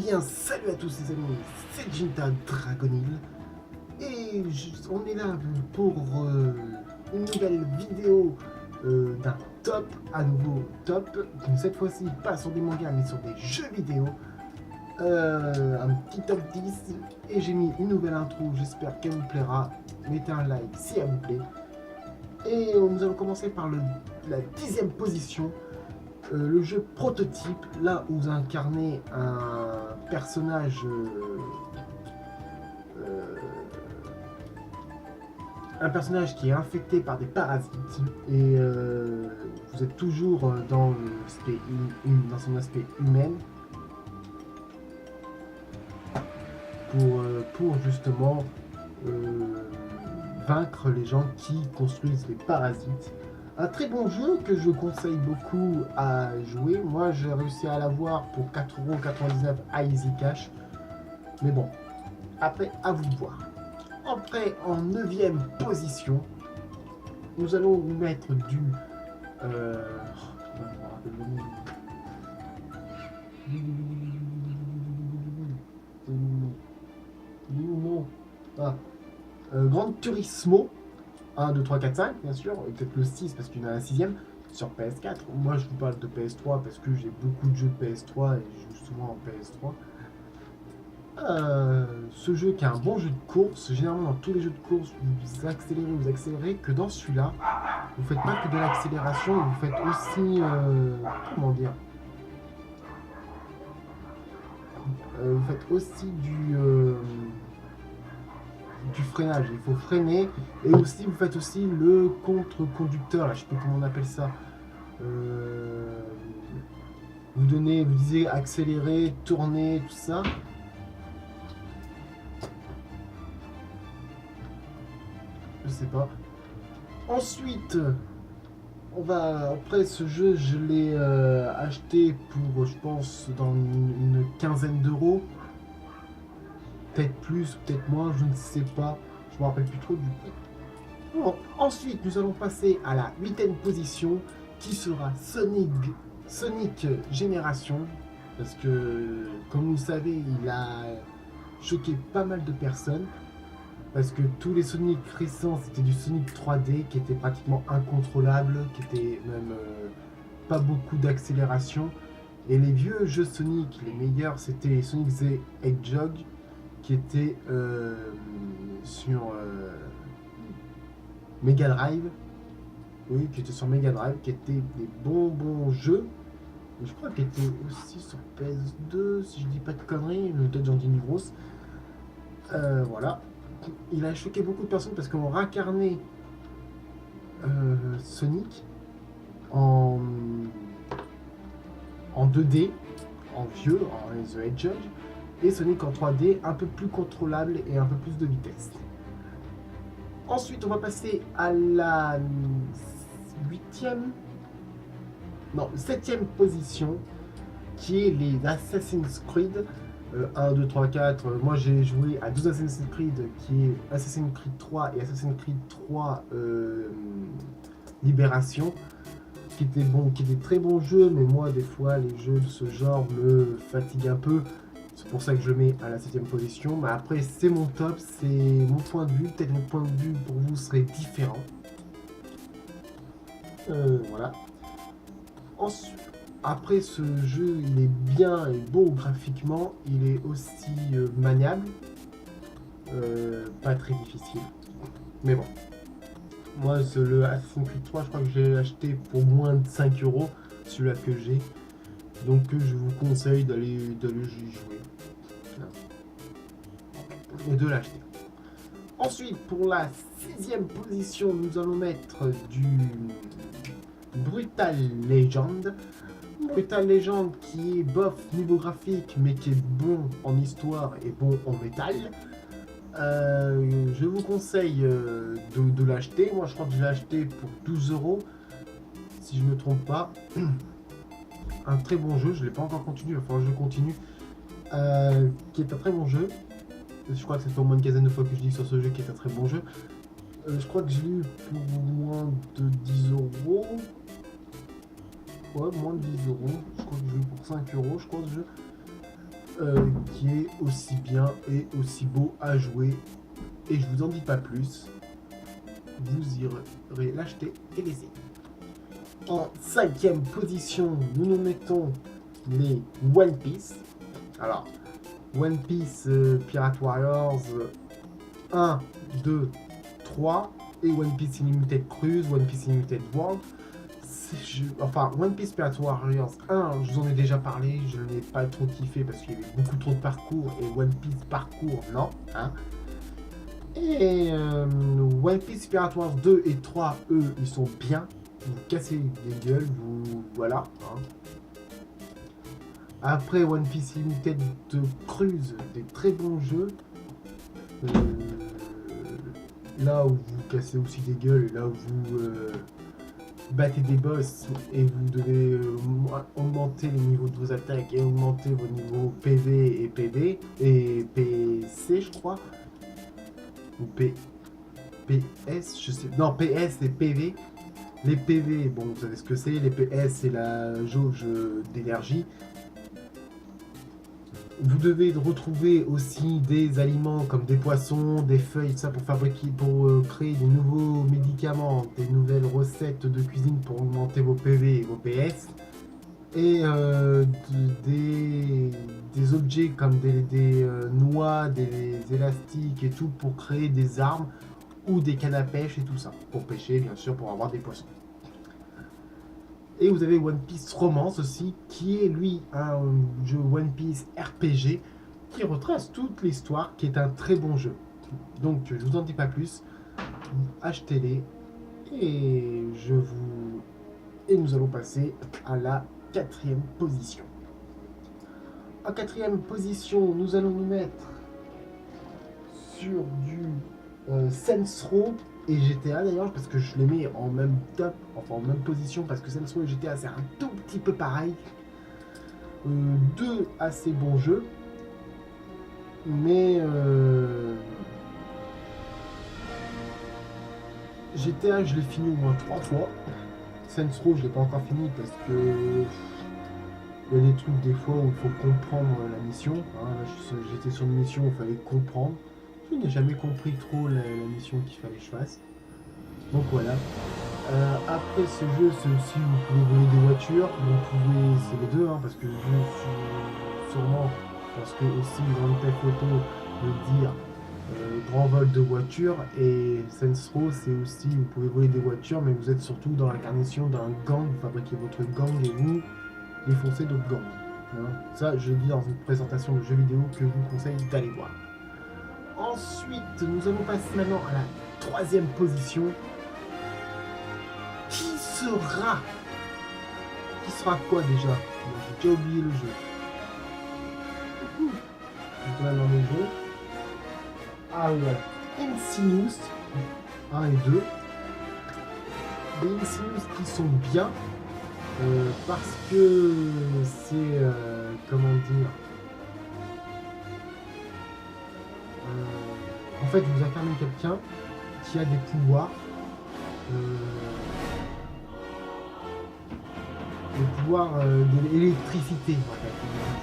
bien, salut à tous les amis, c'est Jinta Dragonil et on est là pour une nouvelle vidéo d'un top, à nouveau top, donc cette fois-ci pas sur des mangas mais sur des jeux vidéo, un petit top 10 et j'ai mis une nouvelle intro, j'espère qu'elle vous plaira, mettez un like si elle vous plaît et nous allons commencer par la 10e position. Le jeu Prototype, là où vous incarnez un personnage qui est infecté par des parasites et vous êtes toujours dans son aspect humain pour justement vaincre les gens qui construisent les parasites. Un très bon jeu que je conseille beaucoup à jouer. Moi, j'ai réussi à l'avoir pour 4,99€ à Easy Cash. Mais bon, après, à vous de voir. Après, en 9e position, nous allons nous mettre du... Gran Turismo 1, 2, 3, 4, 5, bien sûr, et peut-être le 6 parce qu'il y en a un 6ème sur PS4. Moi, je vous parle de PS3 parce que j'ai beaucoup de jeux de PS3 et je joue souvent en PS3. Ce jeu qui est un bon jeu de course, généralement dans tous les jeux de course, vous accélérez, que dans celui-là, vous faites pas que de l'accélération, vous faites aussi, comment dire, vous faites aussi du freinage, il faut freiner, et aussi vous faites aussi le contre-conducteur, là, je sais pas comment on appelle ça. Vous disiez accélérer, tourner, tout ça. Je sais pas. Ensuite, après ce jeu, je l'ai acheté pour, je pense, dans une quinzaine d'euros. Peut-être plus, peut-être moins, je ne sais pas. Je me rappelle plus trop du prix. Bon, ensuite, nous allons passer à la 8e position, qui sera Sonic Génération. Parce que, comme vous le savez, il a choqué pas mal de personnes. Parce que tous les Sonic récents, c'était du Sonic 3D qui était pratiquement incontrôlable, qui était même pas beaucoup d'accélération. Et les vieux jeux Sonic, les meilleurs, c'était Sonic the Hedgehog, qui était sur Mega Drive. Oui, qui était sur Mega Drive, qui était des bons jeux. Et je crois qu'il était aussi sur PS2, si je dis pas de conneries, le Dodge Engine Bros. Voilà. Il a choqué beaucoup de personnes parce qu'on réincarnait Sonic en 2D, en vieux, en The Hedgehog, et Sonic en 3D, un peu plus contrôlable et un peu plus de vitesse. Ensuite, on va passer à la 7e position, qui est les Assassin's Creed. 1, 2, 3, 4. Moi, j'ai joué à 12 Assassin's Creed, qui est Assassin's Creed 3 et Assassin's Creed 3 Libération, qui étaient très bons jeux, mais moi, des fois, les jeux de ce genre me fatiguent un peu. C'est pour ça que je le mets à la 7e position. Mais après, c'est mon top, c'est mon point de vue. Peut-être mon point de vue pour vous serait différent. Voilà. Ensuite, après, ce jeu, il est bien et beau graphiquement, il est aussi maniable, pas très difficile. Mais bon, moi, le Assassin's Creed 3, je crois que j'ai acheté pour moins de 5€, celui-là que j'ai. Donc, je vous conseille d'aller y jouer. Et de l'acheter. Ensuite, pour la 6e position, nous allons mettre du Brutal Legend. Brutal Legend qui est bof niveau graphique mais qui est bon en histoire et bon en métal. Je vous conseille de l'acheter. Moi je crois que je l'ai acheté pour 12€ si je ne me trompe pas. Un très bon jeu, je ne l'ai pas encore continué, il va falloir que je continue. Qui est un très bon jeu. Je crois que ça fait au moins une quinzaine de fois que je dis sur ce jeu qui est un très bon jeu. Je crois que je l'ai eu pour moins de 10€. Ouais, moins de 10€. Je crois que je l'ai eu pour 5€, je crois, ce jeu. qui est aussi bien et aussi beau à jouer. Et je vous en dis pas plus. Vous irez l'acheter et l'essayer. En 5e position, nous nous mettons les One Piece. Alors, One Piece Pirate Warriors 1, 2, 3 et One Piece Unlimited Cruise, One Piece Unlimited World. Enfin, One Piece Pirate Warriors 1, je vous en ai déjà parlé, je ne l'ai pas trop kiffé parce qu'il y avait beaucoup trop de parcours et One Piece parcours, non. Hein. Et One Piece Pirate Warriors 2 et 3, eux, ils sont bien. Vous cassez les gueules, vous... voilà. Hein. Après One Piece Limited de Cruise, des très bons jeux. Là où vous cassez aussi des gueules, là où vous battez des boss et vous devez augmenter les niveaux de vos attaques et augmenter vos niveaux PV et PV et PC je crois. Ou PS, je sais. Non, PS et PV. Les PV, bon, vous savez ce que c'est. Les PS, c'est la jauge d'énergie. Vous devez retrouver aussi des aliments comme des poissons, des feuilles, tout ça pour fabriquer, pour créer des nouveaux médicaments, des nouvelles recettes de cuisine pour augmenter vos PV et vos PS. Et des objets comme des noix, des élastiques et tout pour créer des armes ou des cannes à pêche et tout ça. Pour pêcher, bien sûr, pour avoir des poissons. Et vous avez One Piece Romance aussi, qui est lui un jeu One Piece RPG qui retrace toute l'histoire, qui est un très bon jeu. Donc je vous en dis pas plus, achetez-les et nous allons passer à la 4e position. En 4e position, nous allons nous mettre sur du Saints Row et GTA d'ailleurs, parce que je les mets en même top, enfin en même position, parce que Saints Row et GTA c'est un tout petit peu pareil. Deux assez bons jeux, mais GTA je l'ai fini au moins 3 fois. Saints Row je l'ai pas encore fini parce que il y a des trucs des fois où il faut comprendre la mission. Hein. Là j'étais sur une mission où il fallait comprendre. Je n'ai jamais compris trop la mission qu'il fallait que je fasse. Donc voilà. Après ce jeu, c'est aussi vous pouvez voler des voitures. Vous pouvez, c'est les deux, hein, parce que je suis sûrement, parce que aussi Grand Theft Auto veut dire grand vol de voitures et Saints Row c'est aussi vous pouvez voler des voitures, mais vous êtes surtout dans l'incarnation d'un gang. Vous fabriquez votre gang et vous défoncez d'autres gangs. Hein. Ça, je l'ai dit dans une présentation de jeux vidéo que je vous conseille d'aller voir. Ensuite, nous allons passer maintenant à la 3e position. Qui sera quoi déjà? J'ai déjà oublié le jeu. Donc là dans le jeu. Ah ouais. Insidious 1 et 2. Des Insidious qui sont bien. Parce que c'est comment dire. En fait, vous incarnez quelqu'un qui a des pouvoirs. Le pouvoir de l'électricité, en fait,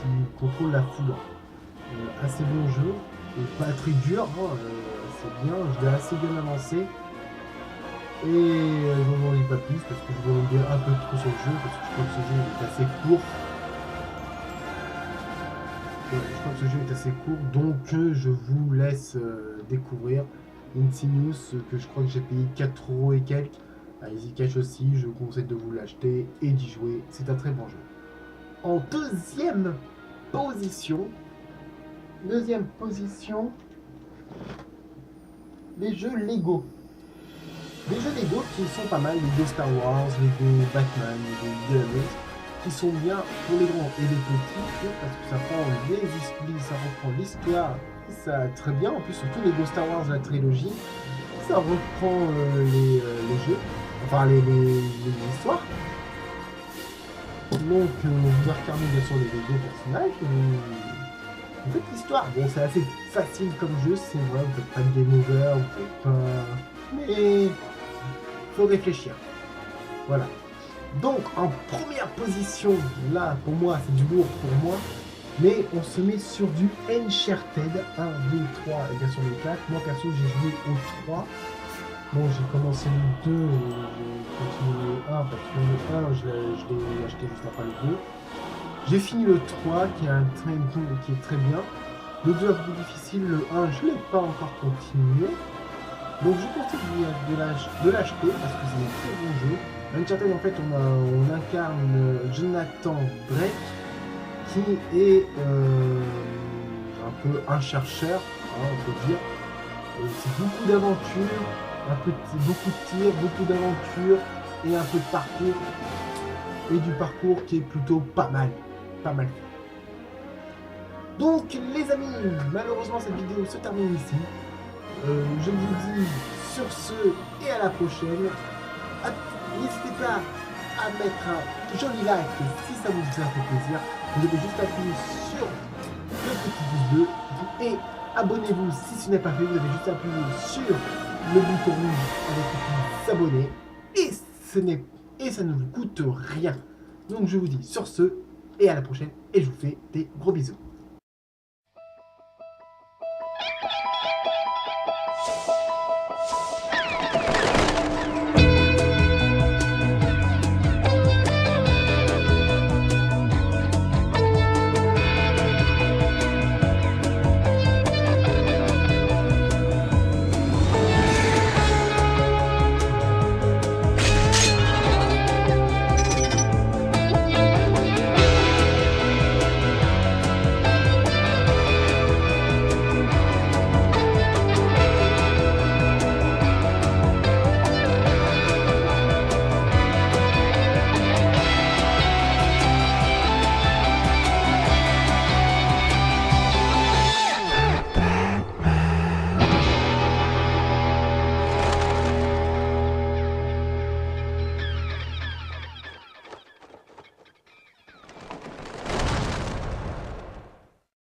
qui contrôle la foudre. Assez bon jeu, et pas très dur, hein, c'est bien, je l'ai assez bien avancé. Et je n'en dis pas plus parce que je vous en dire un peu trop sur le jeu, parce que je crois que ce jeu est assez court. Je crois que ce jeu est assez court, donc je vous laisse découvrir Insidious, que je crois que j'ai payé 4 € et quelques. Easy Cash aussi, je vous conseille de vous l'acheter et d'y jouer, c'est un très bon jeu. En deuxième position, les jeux Lego. Les jeux Lego qui sont pas mal, Lego Star Wars, Lego Batman, Lego Indiana, qui sont bien pour les grands et les petits, parce que ça prend les esprits, ça reprend l'histoire, ça très bien, en plus surtout Lego Star Wars, la trilogie, ça reprend les jeux. Enfin, les histoires. Donc, vous incarnez bien sûr les deux personnages. Vous faites l'histoire. Bon, c'est assez facile comme jeu, c'est vrai. Vous faites pas de game over, vous faites pas. Mais faut réfléchir. Voilà. Donc, en première position, là, pour moi, c'est du lourd pour moi. Mais on se met sur du Uncharted 1, 2, 3 et bien sûr le 4. Moi perso j'ai joué au 3. Bon j'ai commencé le 2 et j'ai continué le 1 parce que le 1 je l'ai acheté juste après le 2. J'ai fini le 3 qui est qui est très bien. Le 2 un peu plus difficile, le 1 je ne l'ai pas encore continué. Donc je conseille de l'acheter parce que c'est un très bon jeu. Uncharted en fait on incarne Jonathan Drake qui est un peu un chercheur, hein, on peut dire. C'est beaucoup d'aventures, beaucoup de tirs, beaucoup d'aventures et un peu de parcours. Et du parcours qui est plutôt pas mal fait. Donc les amis, malheureusement cette vidéo se termine ici. Je vous dis sur ce et à la prochaine. N'hésitez pas à mettre un joli like si ça vous a fait plaisir. Vous devez juste appuyer sur le petit pouce bleu et abonnez-vous si ce n'est pas fait. Vous avez juste appuyer sur le bouton rouge avec écrit s'abonner et ça ne vous coûte rien. Donc je vous dis sur ce et à la prochaine et je vous fais des gros bisous.